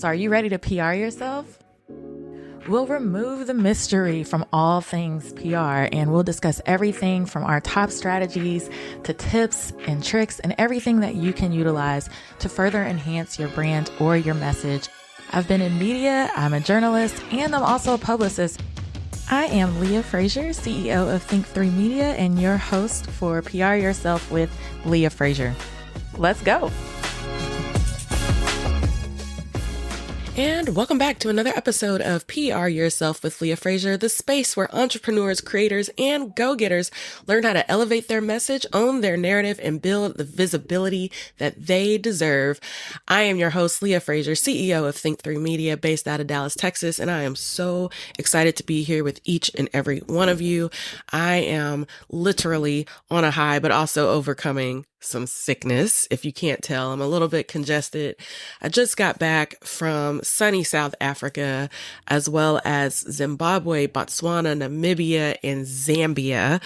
So are you ready to PR yourself? We'll remove the mystery from all things PR, and we'll discuss everything from our top strategies to tips and tricks and everything that you can utilize to further enhance your brand or your message. I've been in media, I'm a journalist, and I'm also a publicist. I am Leah Frazier, CEO of Think3 Media, and your host for PR Yourself with Leah Frazier. Let's go. And welcome back to another episode of PR Yourself with Leah Frazier, the space where entrepreneurs, creators, and go-getters learn how to elevate their message, own their narrative, and build the visibility that they deserve. I am your host, Leah Frazier, CEO of Think3 Media, based out of Dallas, Texas, and I am so excited to be here with each and every one of you. I am literally on a high, but also overcoming some sickness. If you can't tell, I'm a little bit congested. I just got back from sunny South Africa, as well as Zimbabwe, Botswana, Namibia, and Zambia.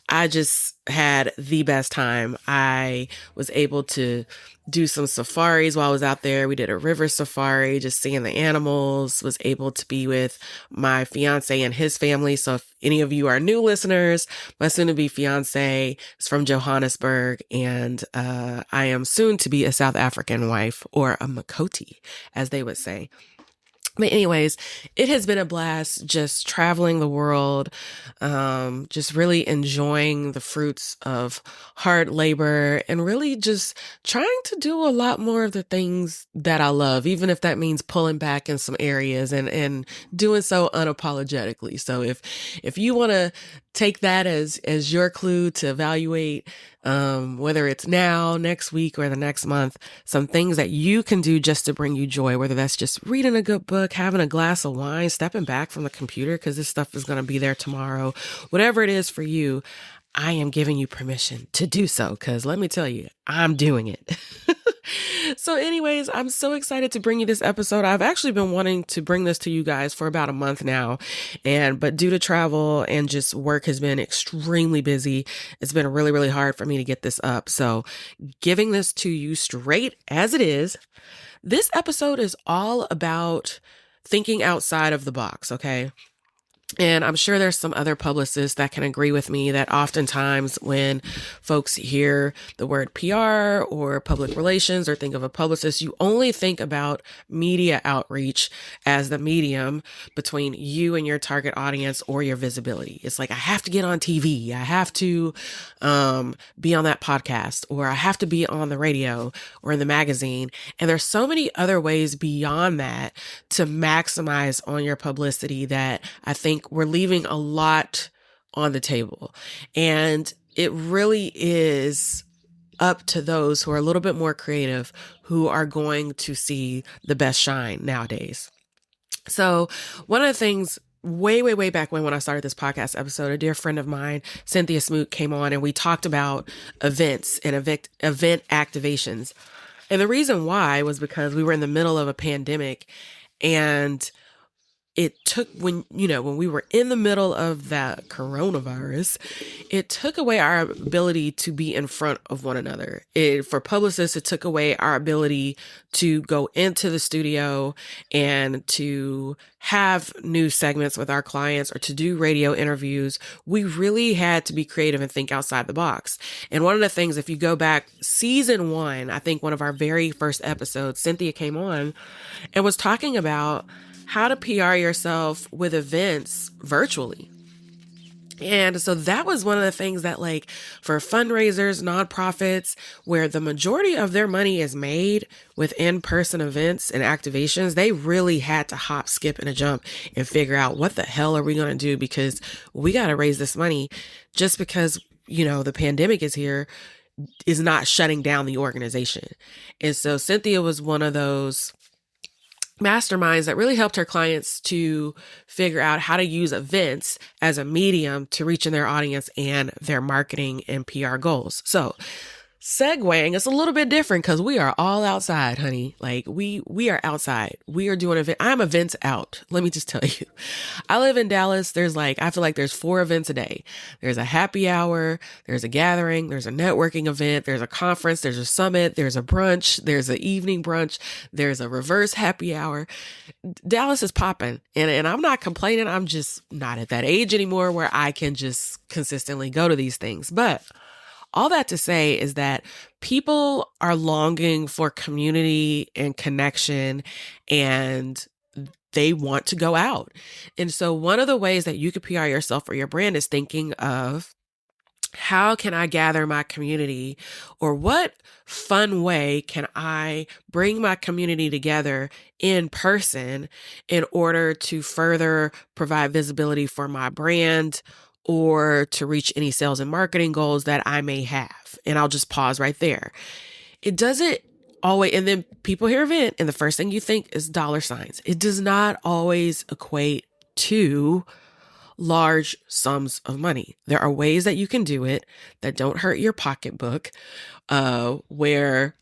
I just had the best time. I was able to do some safaris while I was out there. We did a river safari, just seeing the animals, was able to be with my fiance and his family. So if any of you are new listeners, my soon-to-be fiance is from Johannesburg, and I am soon to be a South African wife, or a Makoti, as they would say. But anyways, it has been a blast just traveling the world, just really enjoying the fruits of hard labor and really just trying to do a lot more of the things that I love, even if that means pulling back in some areas and doing so unapologetically. So if you want to take that as your clue to evaluate whether it's now, next week, or the next month, some things that you can do just to bring you joy, whether that's just reading a good book, having a glass of wine, stepping back from the computer because this stuff is going to be there tomorrow, whatever it is for you, I am giving you permission to do so, because let me tell you, I'm doing it. So anyways, I'm so excited to bring you this episode. I've actually been wanting to bring this to you guys for about a month now, but due to travel and just work has been extremely busy. It's been really, really hard for me to get this up. So giving this to you straight as it is, this episode is all about thinking outside of the box, okay? And I'm sure there's some other publicists that can agree with me that oftentimes when folks hear the word PR or public relations or think of a publicist, you only think about media outreach as the medium between you and your target audience or your visibility. It's like, I have to get on TV. I have to be on that podcast, or I have to be on the radio or in the magazine. And there's so many other ways beyond that to maximize on your publicity that I think we're leaving a lot on the table. And it really is up to those who are a little bit more creative who are going to see the best shine nowadays. So one of the things way back when I started this podcast episode, a dear friend of mine, Cynthia Smoot, came on and we talked about events and event activations. And the reason why was because we were in the middle of a pandemic, and it took, when we were in the middle of that coronavirus, it took away our ability to be in front of one another. For publicists, it took away our ability to go into the studio and to have news segments with our clients or to do radio interviews. We really had to be creative and think outside the box. And one of the things, if you go back season 1, I think one of our very first episodes, Cynthia came on and was talking about how to PR yourself with events virtually. And so that was one of the things that, like, for fundraisers, nonprofits, where the majority of their money is made with in-person events and activations, they really had to hop, skip, and a jump and figure out what the hell are we going to do, because we got to raise this money. Just because, the pandemic is here is not shutting down the organization. And so Cynthia was one of those masterminds that really helped her clients to figure out how to use events as a medium to reach in their audience and their marketing and PR goals. So segueing, it's a little bit different because we are all outside, honey. Like we are outside. We are doing event. I'm events out. Let me just tell you. I live in Dallas. I feel like there's 4 events a day. There's a happy hour, there's a gathering, there's a networking event, there's a conference, there's a summit, there's a brunch, there's an evening brunch, there's a reverse happy hour. Dallas is popping. And I'm not complaining. I'm just not at that age anymore where I can just consistently go to these things. But all that to say is that people are longing for community and connection, and they want to go out. And so one of the ways that you could PR yourself or your brand is thinking of, how can I gather my community, or what fun way can I bring my community together in person in order to further provide visibility for my brand or to reach any sales and marketing goals that I may have. And I'll just pause right there. It doesn't always, and then people hear event and the first thing you think is dollar signs. It does not always equate to large sums of money. There are ways that you can do it that don't hurt your pocketbook, where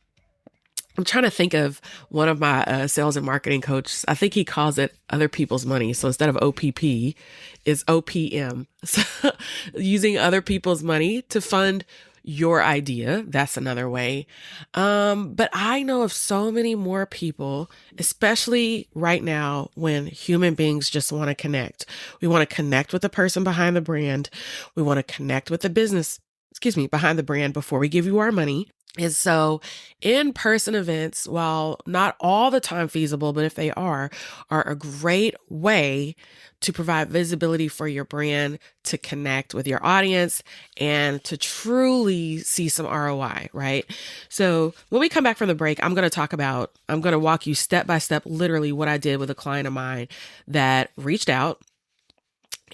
I'm trying to think of one of my sales and marketing coaches. I think he calls it other people's money. So instead of OPP, it's OPM. So using other people's money to fund your idea. That's another way. But I know of so many more people, especially right now when human beings just want to connect. We want to connect with the person behind the brand. We want to connect with the business, behind the brand before we give you our money. And so in-person events, while not all the time feasible, but if they are a great way to provide visibility for your brand, to connect with your audience, and to truly see some ROI, right? So when we come back from the break, I'm going to walk you step by step, literally what I did with a client of mine that reached out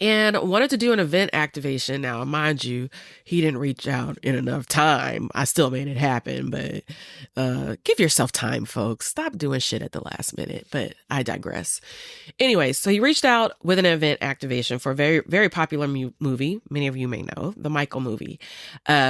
and wanted to do an event activation. Now, mind you, he didn't reach out in enough time. I still made it happen, but give yourself time, folks. Stop doing shit at the last minute, but I digress. Anyways, so he reached out with an event activation for a very, very popular movie. Many of you may know, the Michael movie,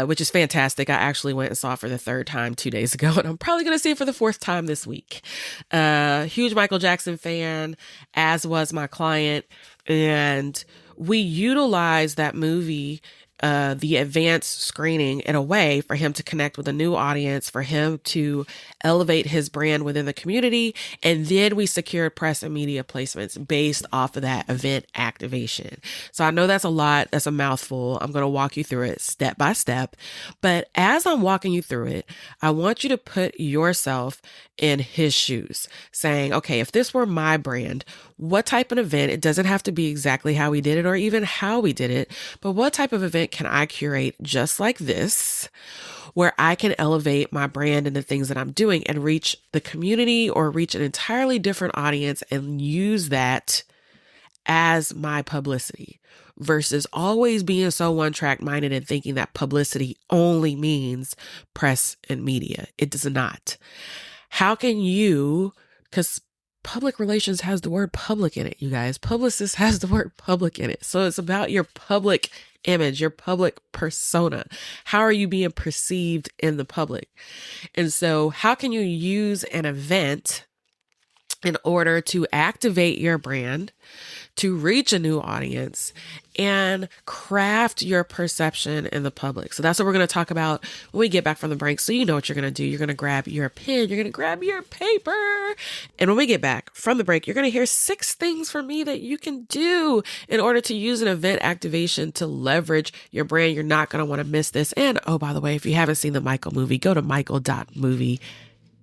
which is fantastic. I actually went and saw it for the 3rd time 2 days ago, and I'm probably going to see it for the 4th time this week. Huge Michael Jackson fan, as was my client. And we utilized that movie, the advanced screening, in a way for him to connect with a new audience, for him to elevate his brand within the community. And then we secured press and media placements based off of that event activation. So I know that's a lot. That's a mouthful. I'm going to walk you through it step by step. But as I'm walking you through it, I want you to put yourself in his shoes, saying, okay, if this were my brand, what type of event? It doesn't have to be exactly how we did it or even how we did it, but what type of event can I curate just like this, where I can elevate my brand and the things that I'm doing and reach the community or reach an entirely different audience and use that as my publicity, versus always being so one-track minded and thinking that publicity only means press and media. It does not. How can you, because public relations has the word public in it, you guys. Publicist has the word public in it. So it's about your public image, your public persona. How are you being perceived in the public? And so how can you use an event in order to activate your brand, to reach a new audience, and craft your perception in the public? So that's what we're going to talk about when we get back from the break. So you know what you're going to do. You're going to grab your pen. You're going to grab your paper. And when we get back from the break, you're going to hear 6 things from me that you can do in order to use an event activation to leverage your brand. You're not going to want to miss this. And oh, by the way, if you haven't seen the Michael movie, go to michael.movie.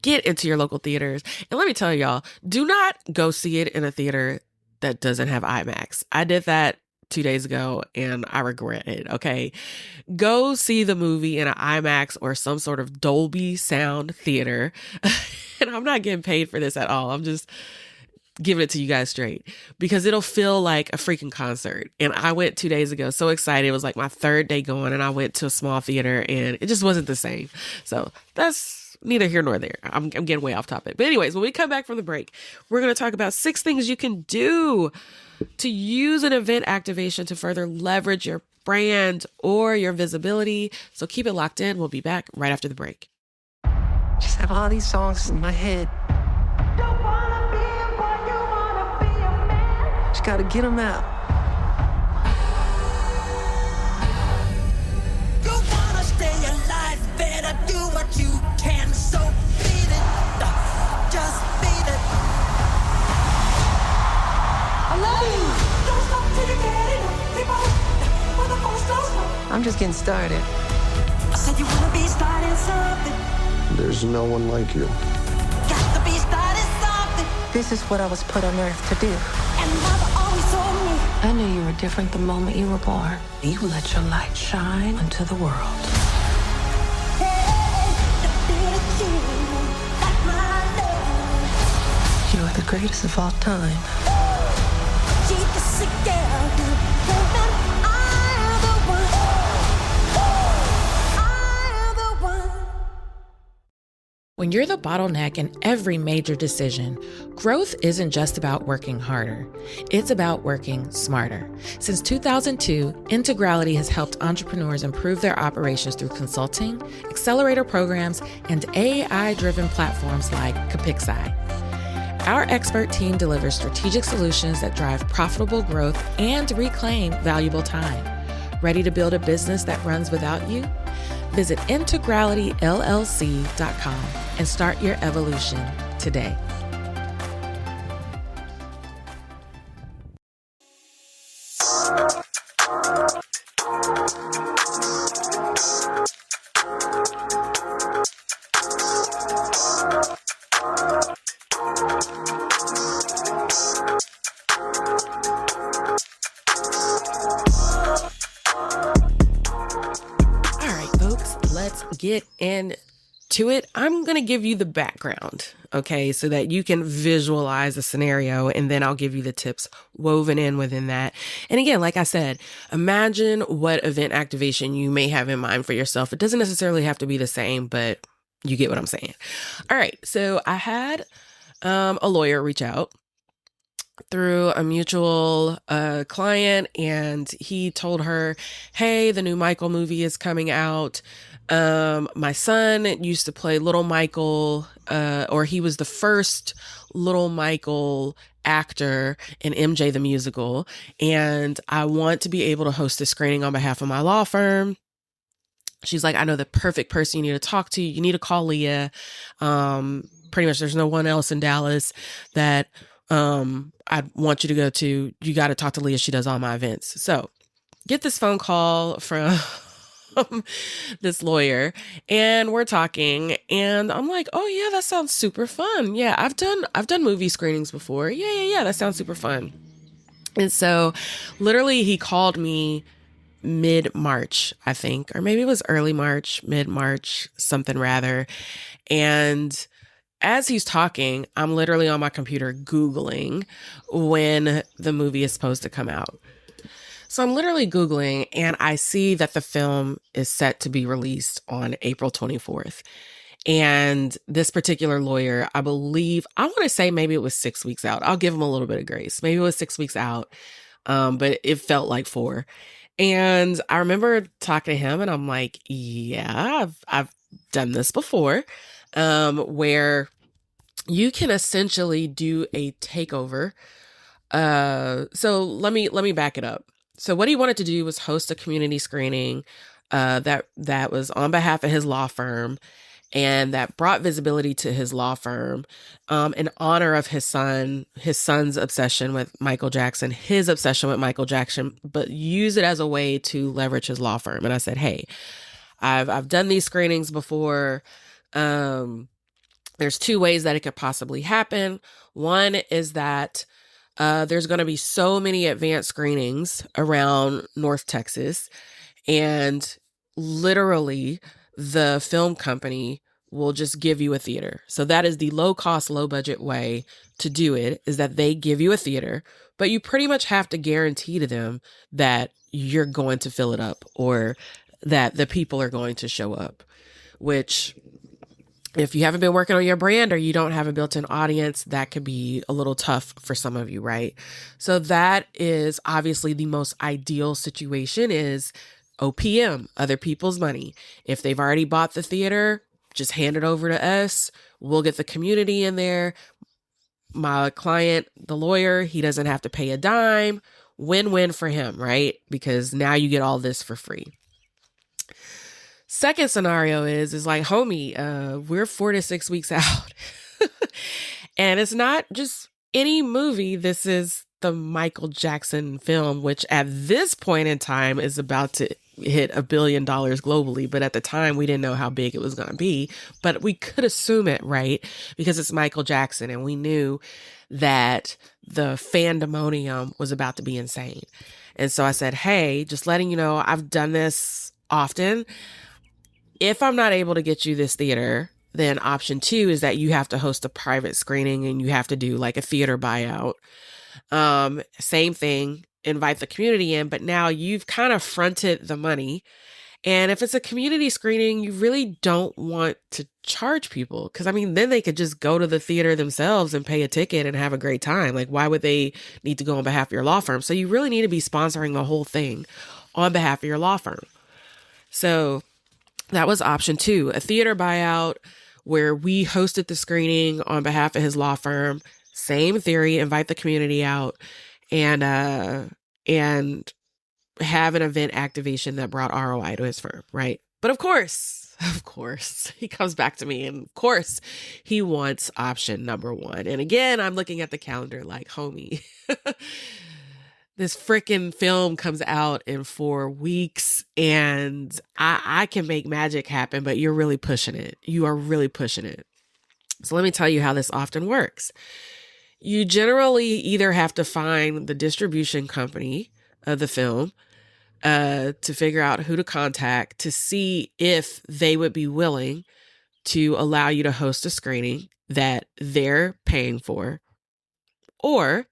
Get into your local theaters. And let me tell y'all, do not go see it in a theater that doesn't have IMAX. I did that 2 days ago and I regret it. Okay. Go see the movie in an IMAX or some sort of Dolby sound theater. And I'm not getting paid for this at all. I'm just giving it to you guys straight, because it'll feel like a freaking concert. And I went 2 days ago, so excited. It was like my 3rd day going, and I went to a small theater and it just wasn't the same. So that's neither here nor there. I'm getting way off topic. But anyways, when we come back from the break, we're going to talk about 6 things you can do to use an event activation to further leverage your brand, or your visibility. So keep it locked in. We'll be back right after the break. Just have all these songs in my head. Don't wanna be a boy, you wanna be a man. Just gotta get them out. You wanna stay alive, better do what you can. So beat it, just beat it. I love you. Don't stop till you get it. Keep on, when the force goes slow. I'm just getting started. I said you wanna be starting something. There's no one like you. Got to be starting something. This is what I was put on earth to do. And mother always told me. I knew you were different the moment you were born. You let your light shine into the world. Hey, feel it too, like my love. You are the greatest of all time. Keep this together. I'm the one. I'm the one. When you're the bottleneck in every major decision, growth isn't just about working harder. It's about working smarter. Since 2002, Integrality has helped entrepreneurs improve their operations through consulting, accelerator programs, and AI-driven platforms like Capixi. Our expert team delivers strategic solutions that drive profitable growth and reclaim valuable time. Ready to build a business that runs without you? Visit integralityllc.com and start your evolution today. Get into it. I'm going to give you the background, okay, so that you can visualize the scenario, and then I'll give you the tips woven in within that. And again, like I said, imagine what event activation you may have in mind for yourself. It doesn't necessarily have to be the same, but you get what I'm saying. All right, so I had a lawyer reach out through a mutual client, and he told her, hey, the new Michael movie is coming out. My son used to play Little Michael, or he was the first Little Michael actor in MJ the Musical, and I want to be able to host a screening on behalf of my law firm. She's like, I know the perfect person you need to talk to. You need to call Leah. Pretty much there's no one else in Dallas that I want you to go to. You got to talk to Leah. She does all my events. So get this phone call from this lawyer, and we're talking, and I'm like, oh yeah, that sounds super fun. Yeah, I've done movie screenings before. Yeah, that sounds super fun. And so literally he called me mid-March, I think, or maybe it was early March, mid-March, something rather. And as he's talking, I'm literally on my computer Googling when the movie is supposed to come out. So I'm literally Googling, and I see that the film is set to be released on April 24th. And this particular lawyer, I believe, I want to say maybe it was 6 weeks out. I'll give him a little bit of grace. Maybe it was 6 weeks out, but it felt like 4. And I remember talking to him, and I'm like, yeah, I've done this before, where you can essentially do a takeover. So let me back it up. So what he wanted to do was host a community screening that was on behalf of his law firm, and that brought visibility to his law firm in honor of his son's obsession with Michael Jackson, his obsession with Michael Jackson, but use it as a way to leverage his law firm. And I said, hey, I've done these screenings before. There's 2 ways that it could possibly happen. One is that there's going to be so many advanced screenings around North Texas, and literally the film company will just give you a theater. So that is the low cost, low budget way to do it, is that they give you a theater, but you pretty much have to guarantee to them that you're going to fill it up, or that the people are going to show up, which if you haven't been working on your brand or you don't have a built-in audience, that could be a little tough for some of you, right? So that is obviously the most ideal situation is OPM, other people's money. If they've already bought the theater, just hand it over to us. We'll get the community in there. My client, the lawyer, he doesn't have to pay a dime. Win-win for him, right? Because now you get all this for free. Second scenario is like, homie, we're 4 to 6 weeks out. And it's not just any movie. This is the Michael Jackson film, which at this point in time is about to hit $1 billion globally. But at the time, we didn't know how big it was going to be. But we could assume it, right? Because it's Michael Jackson. And we knew that the fandemonium was about to be insane. And so I said, hey, just letting you know, I've done this often. If I'm not able to get you this theater, then option 2 is that you have to host a private screening and you have to do like a theater buyout. Same thing, invite the community in, but now you've kind of fronted the money. And if it's a community screening, you really don't want to charge people because, I mean, then they could just go to the theater themselves and pay a ticket and have a great time. Like, why would they need to go on behalf of your law firm? So you really need to be sponsoring the whole thing on behalf of your law firm. So that was option 2, a theater buyout where we hosted the screening on behalf of his law firm. Same theory, invite the community out and have an event activation that brought ROI to his firm, right? But of course, he comes back to me and of course he wants option number 1. And again, I'm looking at the calendar like, homie, this freaking film comes out in 4 weeks and I can make magic happen, but you're really pushing it. You are really pushing it. So let me tell you how this often works. You generally either have to find the distribution company of the film to figure out who to contact to see if they would be willing to allow you to host a screening that they're paying for, or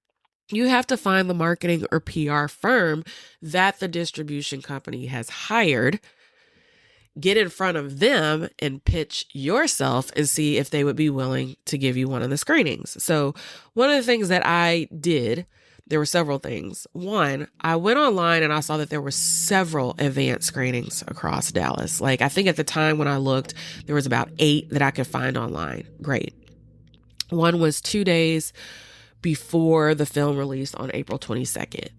you have to find the marketing or PR firm that the distribution company has hired, get in front of them and pitch yourself and see if they would be willing to give you one of the screenings. So one of the things that I did, there were several things. One, I went online and I saw that there were several advanced screenings across Dallas. Like, I think at the time when I looked, there was about 8 that I could find online. Great. One was 2 days before the film released on April 22nd.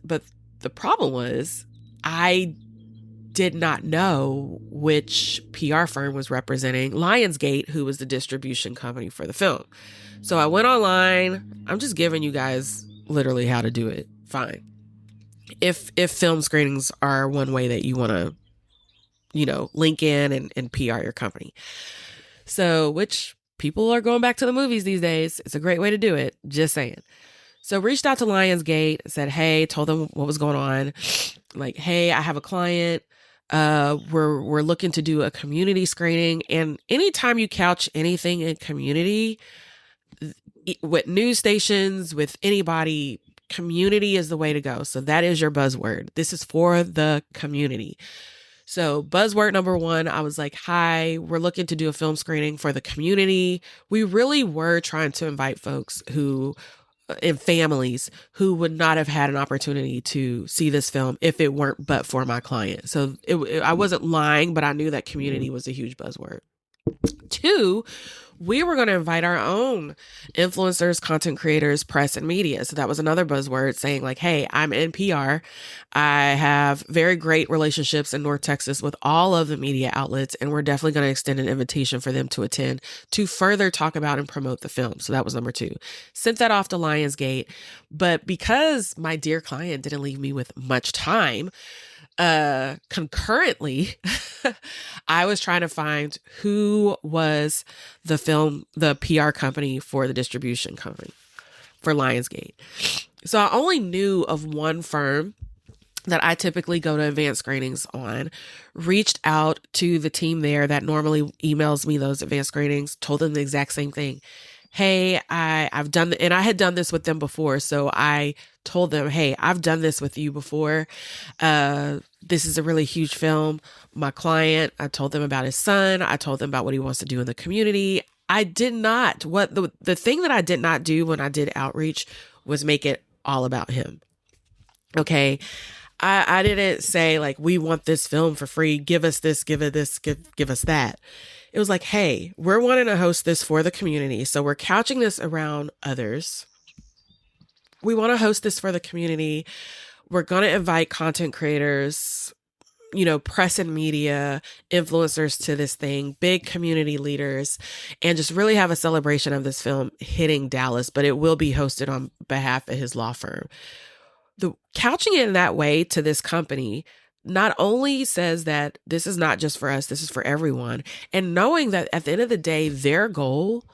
But the problem was I did not know which PR firm was representing Lionsgate, who was the distribution company for the film. So I went online. I'm just giving you guys literally how to do it. Fine. If film screenings are one way that you want to, link in and PR your company. So, which people are going back to the movies these days. It's a great way to do it. Just saying. So reached out to Lionsgate, said, hey, told them what was going on. Like, hey, I have a client. We're looking to do a community screening. And anytime you couch anything in community, with news stations, with anybody, community is the way to go. So that is your buzzword. This is for the community. So buzzword number 1, I was like, hi, we're looking to do a film screening for the community. We really were trying to invite folks and families who would not have had an opportunity to see this film if it weren't but for my client. So I wasn't lying, but I knew that community was a huge buzzword. 2, we were going to invite our own influencers, content creators, press, and media. So that was another buzzword saying like, hey, I'm in PR. I have very great relationships in North Texas with all of the media outlets, and we're definitely going to extend an invitation for them to attend to further talk about and promote the film. So that was number 2. Sent that off to Lionsgate. But because my dear client didn't leave me with much time, concurrently, I was trying to find who was the PR company for the distribution company for Lionsgate. So I only knew of one firm that I typically go to advanced screenings on, reached out to the team there that normally emails me those advanced screenings, told them the exact same thing. hey, I've done, and I had done this with them before. So I told them, hey, I've done this with you before. This is a really huge film. My client, I told them about his son. I told them about what he wants to do in the community. I did not, the thing that I did not do when I did outreach was make it all about him. Okay. I didn't say like, we want this film for free. Give us this, give it this, give us that. It was like, hey, we're wanting to host this for the community. So we're couching this around others. We want to host this for the community. We're going to invite content creators, press and media, influencers to this thing, big community leaders, and just really have a celebration of this film hitting Dallas, but it will be hosted on behalf of his law firm. The couching it in that way to this company not only says that this is not just for us, this is for everyone. And knowing that at the end of the day, their goal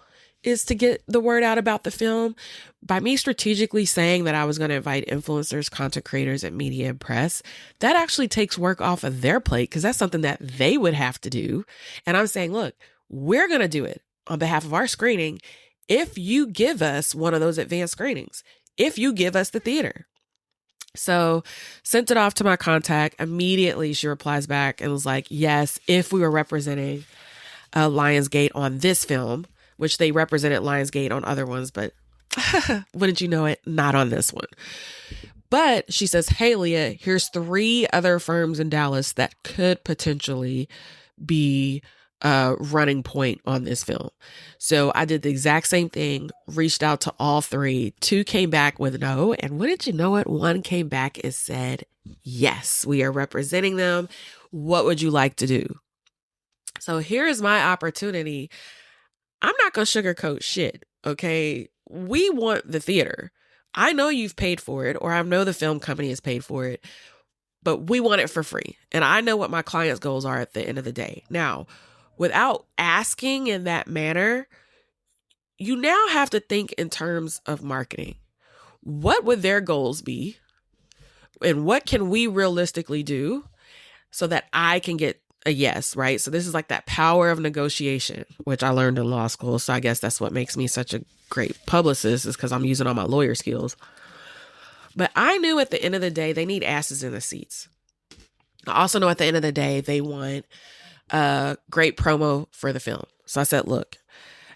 is to get the word out about the film. By me strategically saying that I was going to invite influencers, content creators, and media and press, that actually takes work off of their plate because that's something that they would have to do. And I'm saying, look, we're going to do it on behalf of our screening if you give us one of those advanced screenings, if you give us the theater. So sent it off to my contact. Immediately she replies back and was like, yes, if we were representing Lionsgate on this film, which they represented Lionsgate on other ones, but wouldn't you know it, not on this one. But she says, hey, Leah, here's 3 other firms in Dallas that could potentially be running point on this film. So I did the exact same thing, reached out to all 3. 2 came back with no. And wouldn't you know it? 1 came back and said, yes, we are representing them. What would you like to do? So here is my opportunity. I'm not going to sugarcoat shit. Okay. We want the theater. I know you've paid for it, or I know the film company has paid for it, but we want it for free. And I know what my client's goals are at the end of the day. Now, without asking in that manner, you now have to think in terms of marketing. What would their goals be? And what can we realistically do so that I can get a yes, right? So this is like that power of negotiation, which I learned in law school. So I guess that's what makes me such a great publicist, is because I'm using all my lawyer skills. But I knew at the end of the day, they need asses in the seats. I also know at the end of the day, they want great promo for the film. So I said, look,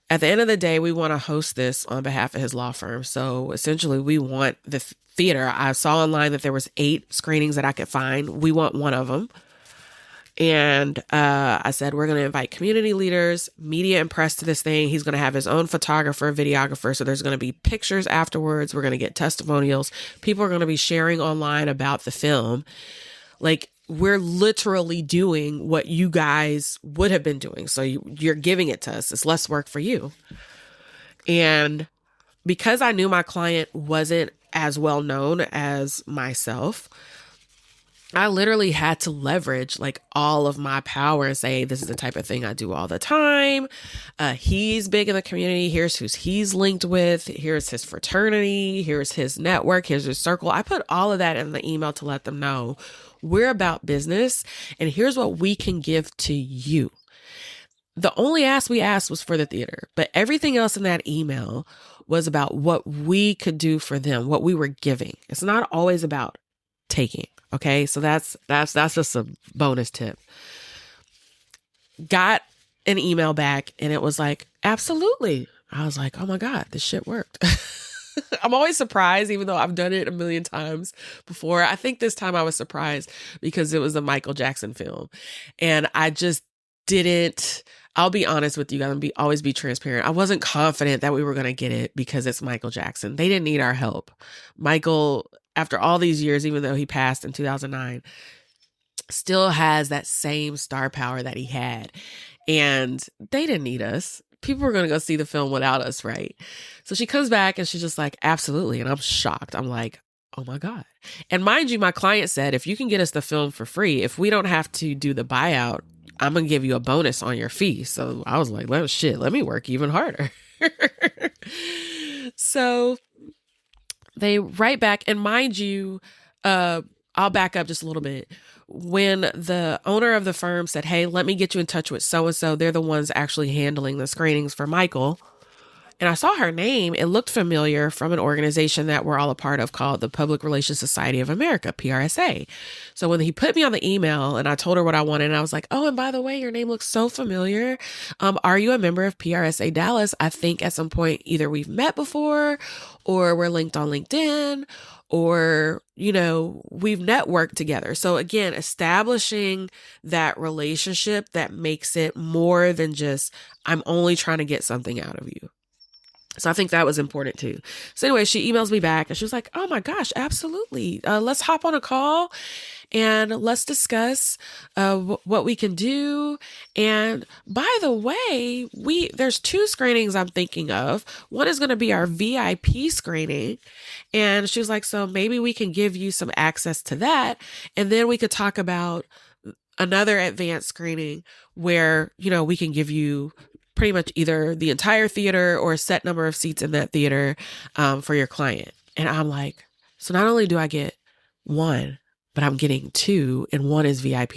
at the end of the day, we want to host this on behalf of his law firm. So essentially we want the theater. I saw online that there was 8 screenings that I could find. We want one of them. And I said, we're going to invite community leaders, media and press to this thing. He's going to have his own photographer, videographer. So there's going to be pictures afterwards. We're going to get testimonials. People are going to be sharing online about the film. Like, we're literally doing what you guys would have been doing. So you're giving it to us. It's less work for you. And because I knew my client wasn't as well known as myself, I literally had to leverage like all of my power and say, this is the type of thing I do all the time. He's big in the community. Here's who he's linked with. Here's his fraternity. Here's his network. Here's his circle. I put all of that in the email to let them know we're about business and here's what we can give to you. The only ask we asked was for the theater, but everything else in that email was about what we could do for them, what we were giving. It's not always about taking. Okay. So that's just a bonus tip. Got an email back and it was like, absolutely. I was like, oh my God, this shit worked. I'm always surprised, even though I've done it a million times before. I think this time I was surprised because it was a Michael Jackson film. And I just didn't, I'll be honest with you guys and always be transparent. I wasn't confident that we were going to get it because it's Michael Jackson. They didn't need our help. Michael, after all these years, even though he passed in 2009, still has that same star power that he had. And they didn't need us. People were going to go see the film without us, right? So she comes back and she's just like, absolutely. And I'm shocked. I'm like, oh my God. And mind you, my client said, if you can get us the film for free, if we don't have to do the buyout, I'm going to give you a bonus on your fee. So I was like, well, shit, let me work even harder. So they write back, and mind you, I'll back up just a little bit. When the owner of the firm said, hey, let me get you in touch with so-and-so, they're the ones actually handling the screenings for Michael. And I saw her name. It looked familiar from an organization that we're all a part of called the Public Relations Society of America, PRSA. So when he put me on the email and I told her what I wanted, and I was like, oh, and by the way, your name looks so familiar. Are you a member of PRSA Dallas? I think at some point either we've met before or we're linked on LinkedIn or, we've networked together. So again, establishing that relationship that makes it more than just, I'm only trying to get something out of you. So I think that was important too. So anyway, she emails me back and she was like, oh my gosh, absolutely. Let's hop on a call and let's discuss what we can do. And by the way, there's 2 screenings I'm thinking of. One is going to be our VIP screening. And she was like, so maybe we can give you some access to that. And then we could talk about another advanced screening where, we can give you pretty much either the entire theater or a set number of seats in that theater for your client. And I'm like, so not only do I get 1, but I'm getting 2 and 1 is VIP.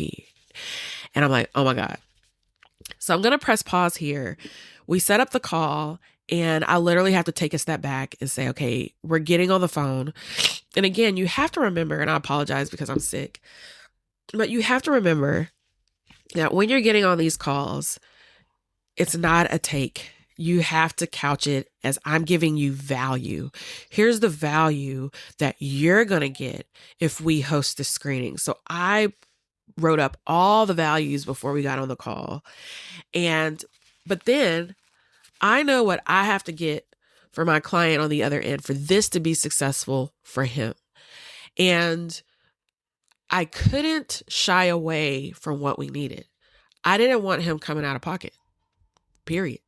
And I'm like, oh my God. So I'm going to press pause here. We set up the call and I literally have to take a step back and say, okay, we're getting on the phone. And again, you have to remember, and I apologize because I'm sick, but you have to remember that when you're getting on these calls, it's not a take. You have to couch it as I'm giving you value. Here's the value that you're going to get if we host this screening. So I wrote up all the values before we got on the call. But then I know what I have to get for my client on the other end for this to be successful for him. And I couldn't shy away from what we needed. I didn't want him coming out of pocket. Period.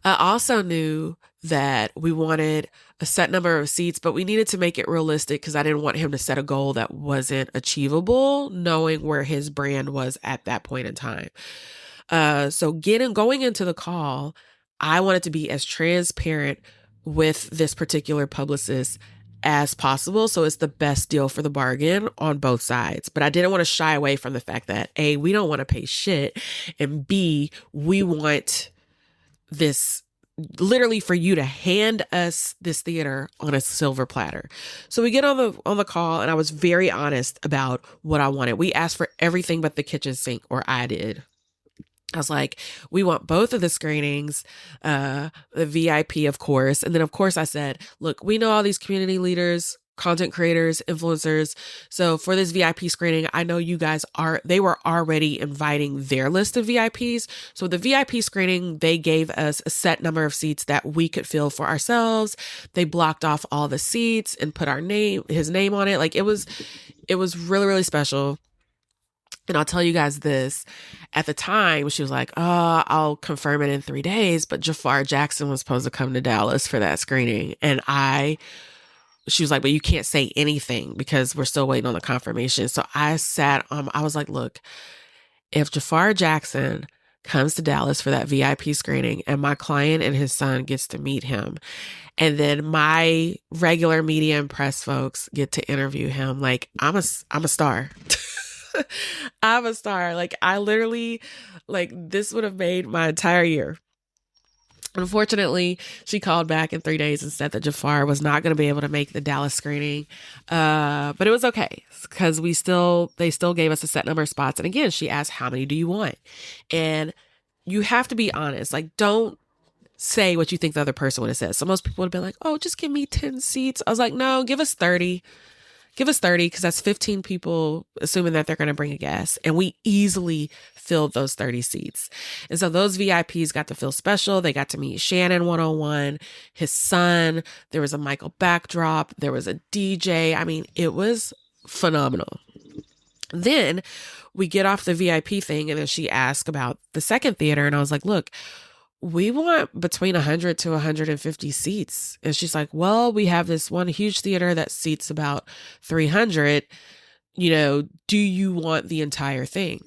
I also knew that we wanted a set number of seats, but we needed to make it realistic because I didn't want him to set a goal that wasn't achievable, knowing where his brand was at that point in time. So going into the call, I wanted to be as transparent with this particular publicist as possible. So it's the best deal for the bargain on both sides. But I didn't want to shy away from the fact that A, we don't want to pay shit. And B, we want this literally for you to hand us this theater on a silver platter. So we get on the call and I was very honest about what I wanted. We asked for everything but the kitchen sink, or I did. I was like, we want both of the screenings, the VIP, of course. And then, of course, I said, look, we know all these community leaders, content creators, influencers. So for this VIP screening, I know you guys they were already inviting their list of VIPs. So the VIP screening, they gave us a set number of seats that we could fill for ourselves. They blocked off all the seats and put his name on it. Like it was really, really special. And I'll tell you guys this, at the time, she was like, oh, I'll confirm it in 3 days. But Jafar Jackson was supposed to come to Dallas for that screening. And she was like, but you can't say anything because we're still waiting on the confirmation. So I was like, look, if Jafar Jackson comes to Dallas for that VIP screening and my client and his son gets to meet him, and then my regular media and press folks get to interview him, like I'm a star. I'm a star. Like I literally, this would have made my entire year. Unfortunately, she called back in 3 days and said that Jafar was not going to be able to make the Dallas screening. But it was okay because they still gave us a set number of spots. And again, she asked, how many do you want? And you have to be honest. Like, don't say what you think the other person would have said. So most people would have been like, oh, just give me 10 seats. I was like, no, give us 30. Give us 30 because that's 15 people, assuming that they're going to bring a guest. And we easily filled those 30 seats. And so those VIPs got to feel special. They got to meet Shannon one-on-one, his son. There was a Michael backdrop. There was a DJ. I mean, it was phenomenal. Then we get off the VIP thing and then she asked about the second theater. And I was like, look, we want between 100 to 150 seats. And she's like, well, we have this one huge theater that seats about 300. Do you want the entire thing?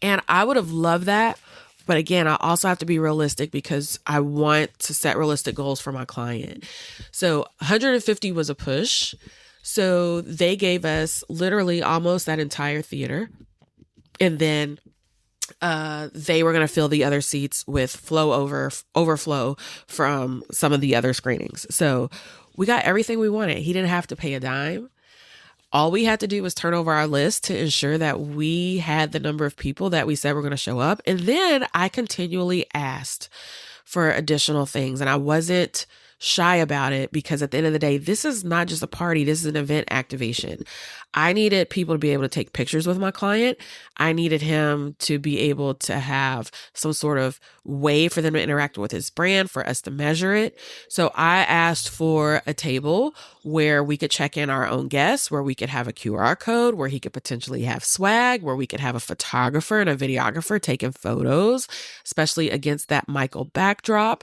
And I would have loved that. But again, I also have to be realistic because I want to set realistic goals for my client. So 150 was a push. So they gave us literally almost that entire theater. And then they were going to fill the other seats with overflow from some of the other screenings. So we got everything we wanted. He didn't have to pay a dime. All we had to do was turn over our list to ensure that we had the number of people that we said were going to show up. And then I continually asked for additional things, and I wasn't shy about it, because at the end of the day, this is not just a party. This is an event activation. I needed people to be able to take pictures with my client. I needed him to be able to have some sort of way for them to interact with his brand, for us to measure it. So I asked for a table where we could check in our own guests, where we could have a QR code, where he could potentially have swag, where we could have a photographer and a videographer taking photos, especially against that Michael backdrop.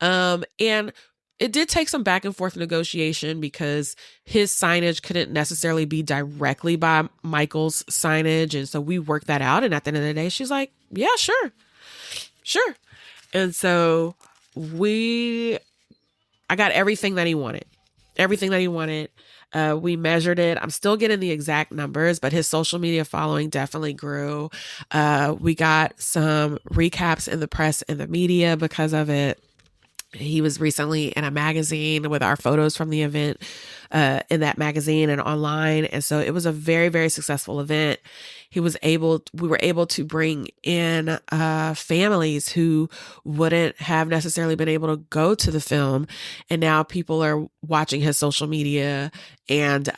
And it did take some back and forth negotiation, because his signage couldn't necessarily be directly by Michael's signage. And so we worked that out. And at the end of the day, she's like, yeah, sure. And so I got everything that he wanted. We measured it. I'm still getting the exact numbers, but his social media following definitely grew. We got some recaps in the press and the media because of it. He was recently in a magazine with our photos from the event in that magazine and online. And so it was a very, very successful event. We were able to bring in families who wouldn't have necessarily been able to go to the film. And now people are watching his social media and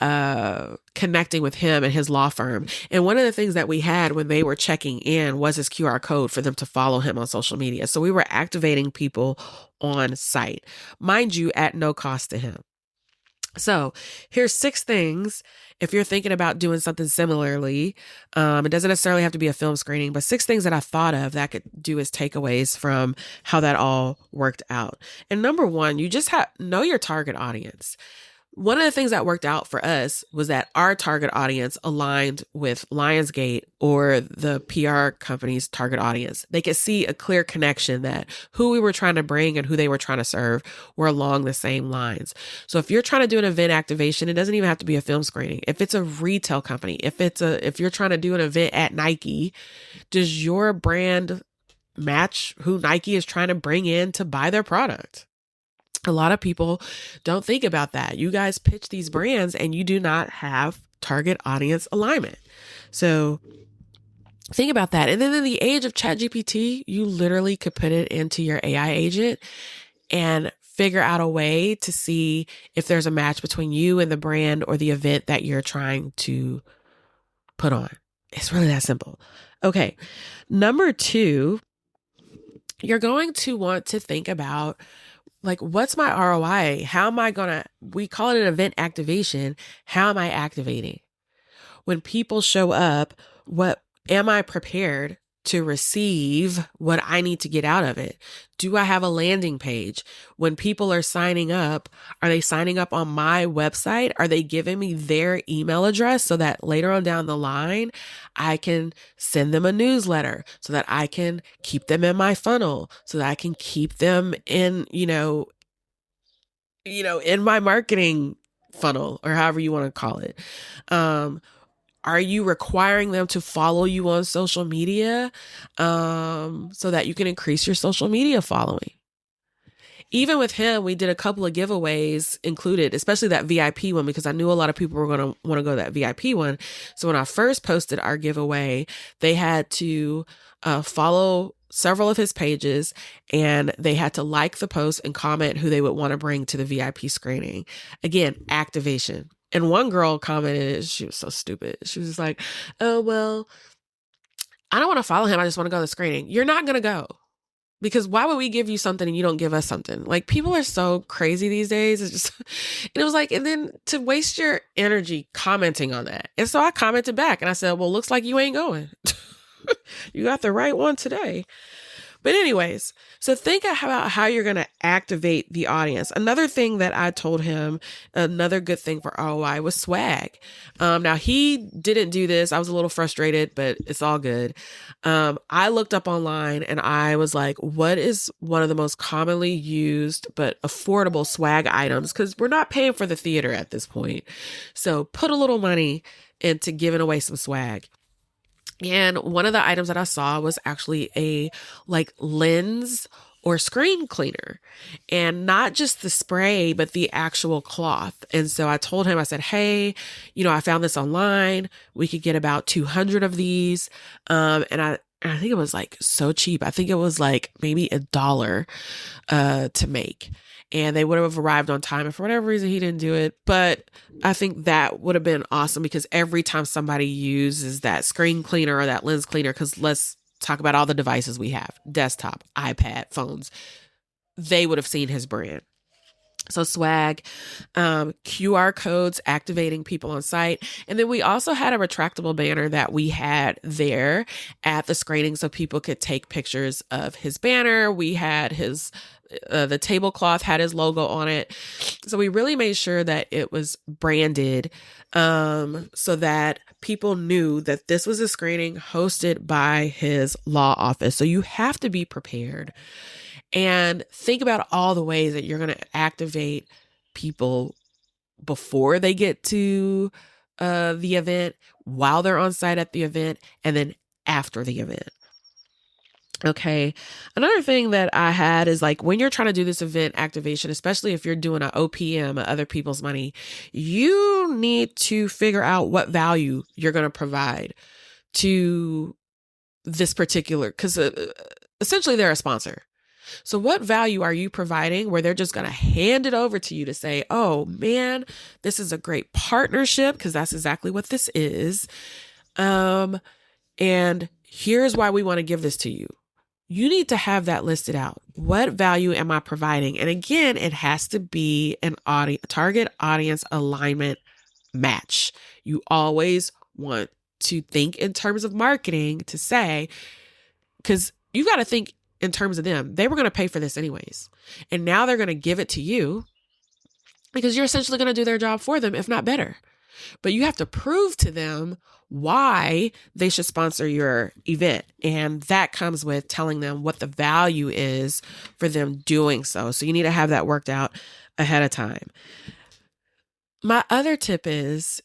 connecting with him and his law firm. And one of the things that we had when they were checking in was his QR code for them to follow him on social media. So we were activating people on site, mind you, at no cost to him. So here's 6 things. If you're thinking about doing something similarly, it doesn't necessarily have to be a film screening, but 6 things that I thought of that I could do as takeaways from how that all worked out. And number 1, you just know your target audience. One of the things that worked out for us was that our target audience aligned with Lionsgate or the PR company's target audience. They could see a clear connection that who we were trying to bring and who they were trying to serve were along the same lines. So if you're trying to do an event activation, it doesn't even have to be a film screening. If it's a retail company, if you're trying to do an event at Nike, does your brand match who Nike is trying to bring in to buy their product? A lot of people don't think about that. You guys pitch these brands and you do not have target audience alignment. So think about that. And then in the age of ChatGPT, you literally could put it into your AI agent and figure out a way to see if there's a match between you and the brand or the event that you're trying to put on. It's really that simple. Okay. Number 2, you're going to want to think about, like, what's my ROI? How am I we call it an event activation. How am I activating? When people show up, what am I prepared to receive what I need to get out of it? Do I have a landing page? When people are signing up, are they signing up on my website? Are they giving me their email address so that later on down the line, I can send them a newsletter, so that I can keep them in my funnel, so that I can keep them in, in my marketing funnel, or however you want to call it. Are you requiring them to follow you on social media so that you can increase your social media following? Even with him, we did a couple of giveaways included, especially that VIP one, because I knew a lot of people were going to want to go to that VIP one. So when I first posted our giveaway, they had to follow several of his pages, and they had to like the post and comment who they would want to bring to the VIP screening. Again, activation. And one girl commented, she was so stupid. She was just like, oh, well, I don't want to follow him. I just want to go to the screening. You're not going to go. Because why would we give you something and you don't give us something? Like, people are so crazy these days. It's just, and it was like, and then to waste your energy commenting on that. And so I commented back and I said, well, looks like you ain't going. You got the right one today. But anyways, so think about how you're going to activate the audience. Another thing that I told him, another good thing for ROI was swag. Now, he didn't do this. I was a little frustrated, but it's all good. I looked up online and I was like, what is one of the most commonly used but affordable swag items? Because we're not paying for the theater at this point. So put a little money into giving away some swag. And one of the items that I saw was actually a like lens or screen cleaner, and not just the spray, but the actual cloth. And so I told him, I said, hey, I found this online. We could get about 200 of these. And I think it was like so cheap. I think it was like maybe $1 to make. And they would have arrived on time. And for whatever reason, he didn't do it. But I think that would have been awesome, because every time somebody uses that screen cleaner or that lens cleaner, because let's talk about all the devices we have, desktop, iPad, phones, they would have seen his brand. So swag, QR codes activating people on site. And then we also had a retractable banner that we had there at the screening so people could take pictures of his banner. We had his, the tablecloth had his logo on it. So we really made sure that it was branded, so that people knew that this was a screening hosted by his law office. So you have to be prepared. And think about all the ways that you're going to activate people before they get to the event, while they're on site at the event, and then after the event. Okay. Another thing that I had is like, when you're trying to do this event activation, especially if you're doing an OPM, other people's money, you need to figure out what value you're going to provide to this particular, because essentially they're a sponsor. So what value are you providing where they're just going to hand it over to you to say, oh man, this is a great partnership, because that's exactly what this is. And here's why we want to give this to you. You need to have that listed out. What value am I providing? And again, it has to be an target audience alignment match. You always want to think in terms of marketing to say, because you got to think in terms of them. They were going to pay for this anyways. And now they're going to give it to you because you're essentially going to do their job for them, if not better. But you have to prove to them why they should sponsor your event. And that comes with telling them what the value is for them doing so. So you need to have that worked out ahead of time. My other tip is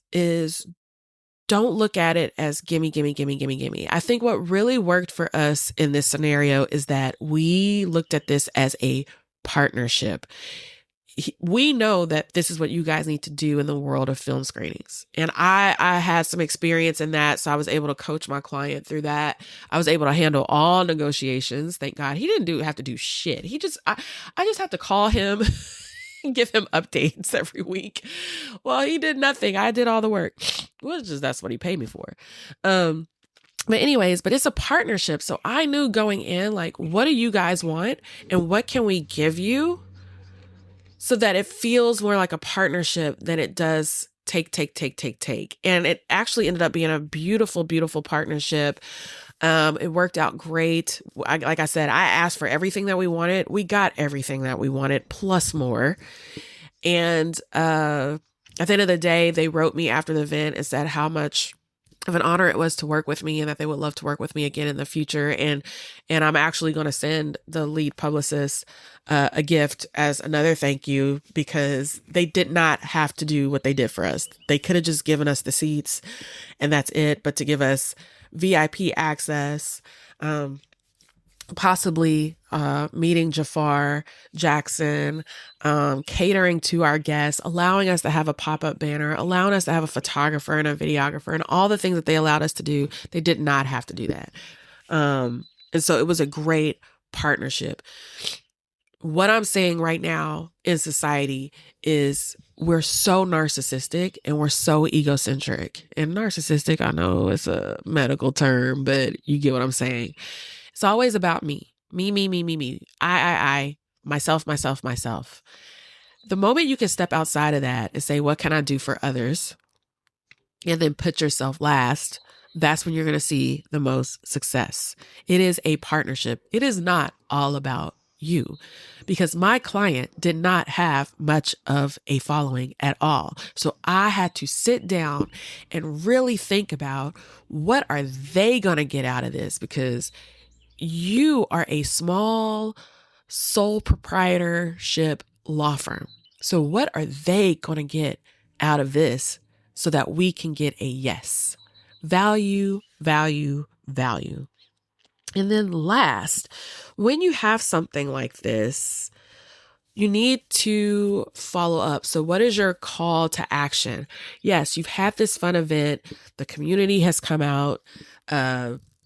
don't look at it as gimme, gimme, gimme, gimme, gimme. I think what really worked for us in this scenario is that we looked at this as a partnership. We know that this is what you guys need to do in the world of film screenings. And I had some experience in that. So I was able to coach my client through that. I was able to handle all negotiations. Thank God. He didn't have to do shit. I just have to call him and give him updates every week. Well, he did nothing. I did all the work. That's what he paid me for. But it's a partnership. So I knew going in, like, what do you guys want and what can we give you so that it feels more like a partnership than it does take. And it actually ended up being a beautiful, beautiful partnership. It worked out great. Like I said, I asked for everything that we wanted. We got everything that we wanted, plus more. And at the end of the day, they wrote me after the event and said how much of an honor it was to work with me and that they would love to work with me again in the future. And I'm actually going to send the lead publicist a gift as another thank you, because they did not have to do what they did for us. They could have just given us the seats and that's it. But to give us VIP access, possibly meeting Jafar Jackson, catering to our guests, allowing us to have a pop-up banner, allowing us to have a photographer and a videographer, and all the things that they allowed us to do, they did not have to do that. And so it was a great partnership. What I'm saying right now in society is we're so narcissistic and we're so egocentric. And narcissistic, I know it's a medical term, but you get what I'm saying. It's always about me. Me. I, myself. The moment you can step outside of that and say, what can I do for others? And then put yourself last, that's when you're going to see the most success. It is a partnership. It is not all about you, because my client did not have much of a following at all. So I had to sit down and really think about what are they going to get out of this, because you are a small sole proprietorship law firm. So what are they going to get out of this so that we can get a yes? Value, value, value. And then last, when you have something like this, you need to follow up. So what is your call to action? Yes, you've had this fun event. The community has come out.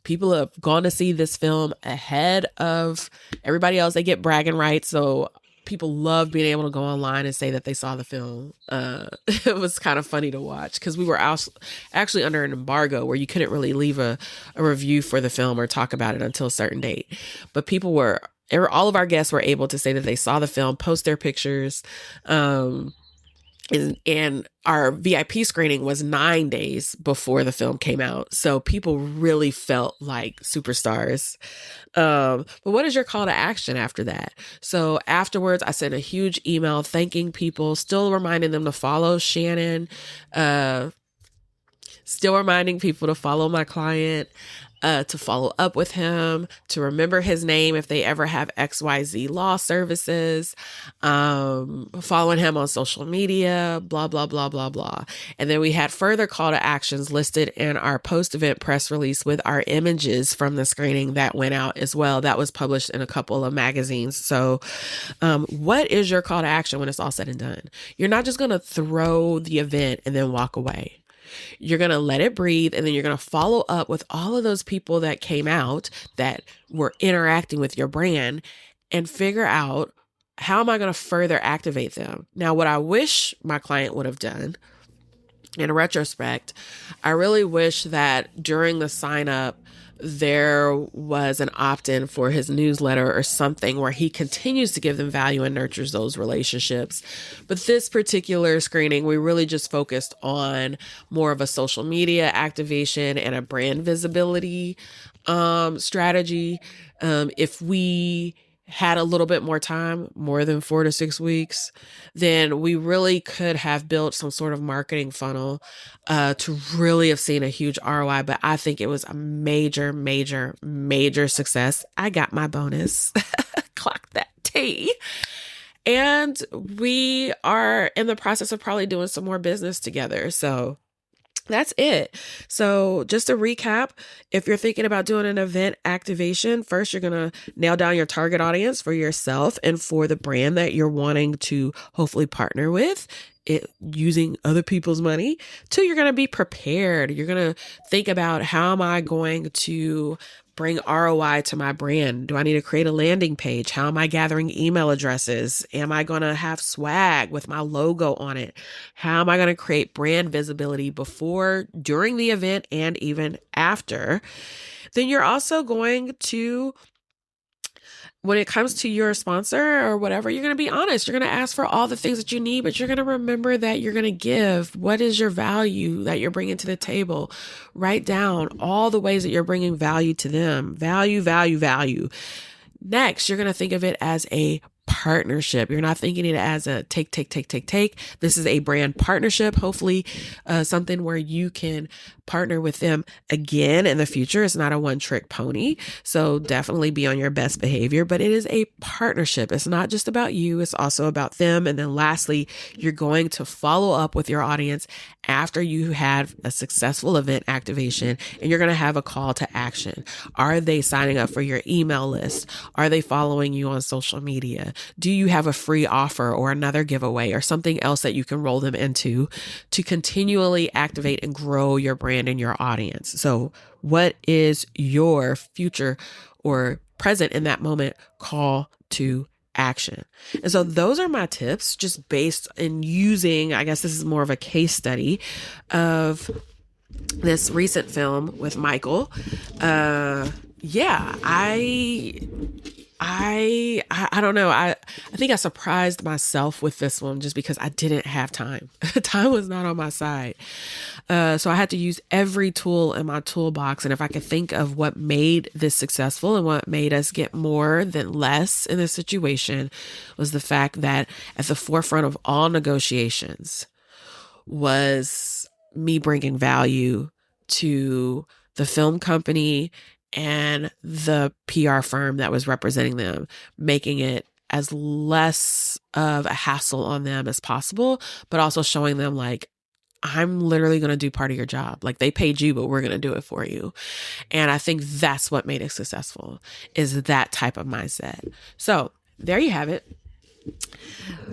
People have gone to see this film ahead of everybody else. They get bragging rights. So people love being able to go online and say that they saw the film. It was kind of funny to watch because we were actually under an embargo where you couldn't really leave a review for the film or talk about it until a certain date. But all of our guests were able to say that they saw the film, post their pictures. And our VIP screening was 9 days before the film came out. So people really felt like superstars. But what is your call to action after that? So afterwards, I sent a huge email thanking people, still reminding them to follow Shannon, still reminding people to follow my client, to follow up with him, to remember his name if they ever have XYZ law services, following him on social media, blah, blah, blah, blah, blah. And then we had further call to actions listed in our post-event press release with our images from the screening that went out as well. That was published in a couple of magazines. So what is your call to action when it's all said and done? You're not just going to throw the event and then walk away. You're going to let it breathe, and then you're going to follow up with all of those people that came out that were interacting with your brand and figure out, how am I going to further activate them? Now, what I wish my client would have done in retrospect, I really wish that during the sign up, there was an opt-in for his newsletter or something where he continues to give them value and nurtures those relationships. But this particular screening, we really just focused on more of a social media activation and a brand visibility strategy. If we had a little bit more time, more than 4 to 6 weeks, then we really could have built some sort of marketing funnel to really have seen a huge ROI. But I think it was a major, major, major success. I got my bonus. Clock that T. And we are in the process of probably doing some more business together. So that's it. So just to recap, if you're thinking about doing an event activation, first, you're going to nail down your target audience for yourself and for the brand that you're wanting to hopefully partner with, using other people's money. 2, you're going to be prepared. You're going to think about, how am I going to bring ROI to my brand? Do I need to create a landing page? How am I gathering email addresses? Am I going to have swag with my logo on it? How am I going to create brand visibility before, during the event, and even after? Then you're also going to, when it comes to your sponsor or whatever, you're going to be honest. You're going to ask for all the things that you need, but you're going to remember that you're going to give. What is your value that you're bringing to the table? Write down all the ways that you're bringing value to them. Value, value, value. Next, you're going to think of it as a partnership. You're not thinking it as a take. This is a brand partnership. Hopefully, something where you can partner with them again in the future. It's not a one-trick pony. So definitely be on your best behavior, but it is a partnership. It's not just about you. It's also about them. And then lastly, you're going to follow up with your audience after you have a successful event activation, and you're going to have a call to action. Are they signing up for your email list? Are they following you on social media? Do you have a free offer or another giveaway or something else that you can roll them into to continually activate and grow your brand and your audience? So what is your future or present in that moment call to action? And so those are my tips, just based in using, I guess this is more of a case study of this recent film with Michael. I don't know. I think I surprised myself with this one just because I didn't have time. Time was not on my side. So I had to use every tool in my toolbox. And if I could think of what made this successful and what made us get more than less in this situation, was the fact that at the forefront of all negotiations was me bringing value to the film company and the PR firm that was representing them, making it as less of a hassle on them as possible, but also showing them like, I'm literally going to do part of your job. Like, they paid you, but we're going to do it for you. And I think that's what made it successful, is that type of mindset. So there you have it.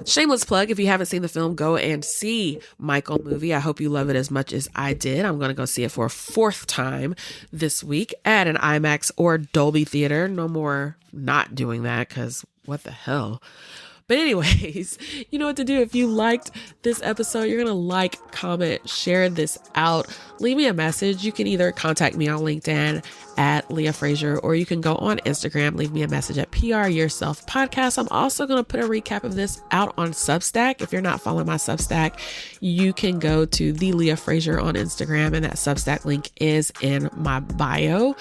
Shameless plug. If you haven't seen the film, go and see Michael movie. I hope you love it as much as I did. I'm going to go see it for a 4th time this week at an IMAX or Dolby theater. No more not doing that, because what the hell. But anyways, you know what to do. If you liked this episode, you're going to like, comment, share this out. Leave me a message. You can either contact me on LinkedIn at Leah Frazier, or you can go on Instagram, leave me a message at PR Yourself Podcast. I'm also going to put a recap of this out on Substack. If you're not following my Substack, you can go to the Leah Frazier on Instagram, and that Substack link is in my bio.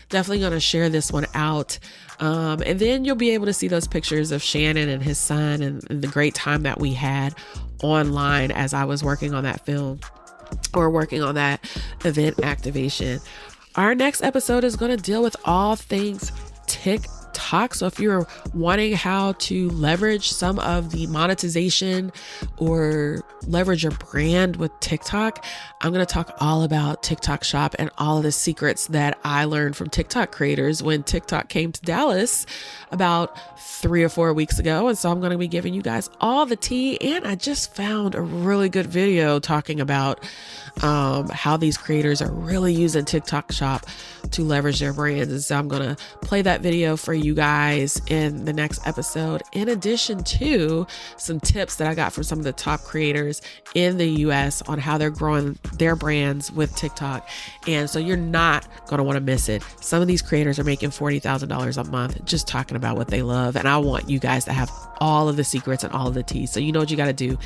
Definitely going to share this one out. And then you'll be able to see those pictures of Shannon and his son and the great time that we had online as I was working on that film, or working on that event activation. Our next episode is going to deal with all things TikTok. So if you're wanting how to leverage some of the monetization or leverage your brand with TikTok, I'm going to talk all about TikTok Shop and all of the secrets that I learned from TikTok creators when TikTok came to Dallas about 3 or 4 weeks ago. And so I'm going to be giving you guys all the tea. And I just found a really good video talking about how these creators are really using TikTok Shop to leverage their brands. And so I'm going to play that video for you guys in the next episode, in addition to some tips that I got from some of the top creators in the US on how they're growing their brands with TikTok. And so you're not going to want to miss it. Some of these creators are making $40,000 a month just talking about what they love. And I want you guys to have all of the secrets and all of the tea. So you know what you got to do.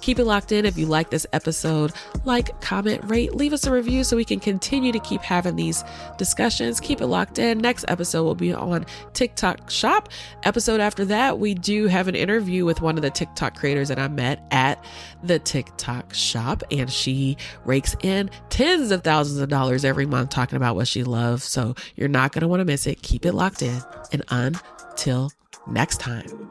Keep it locked in. If you like this episode, like, comment, rate, leave us a review so we can continue to keep having these discussions. Keep it locked in. Next episode will be on TikTok Shop. Episode after that, we do have an interview with one of the TikTok creators that I met at the TikTok Shop, and she rakes in tens of thousands of dollars every month talking about what she loves. So you're not going to want to miss it. Keep it locked in. And until next time.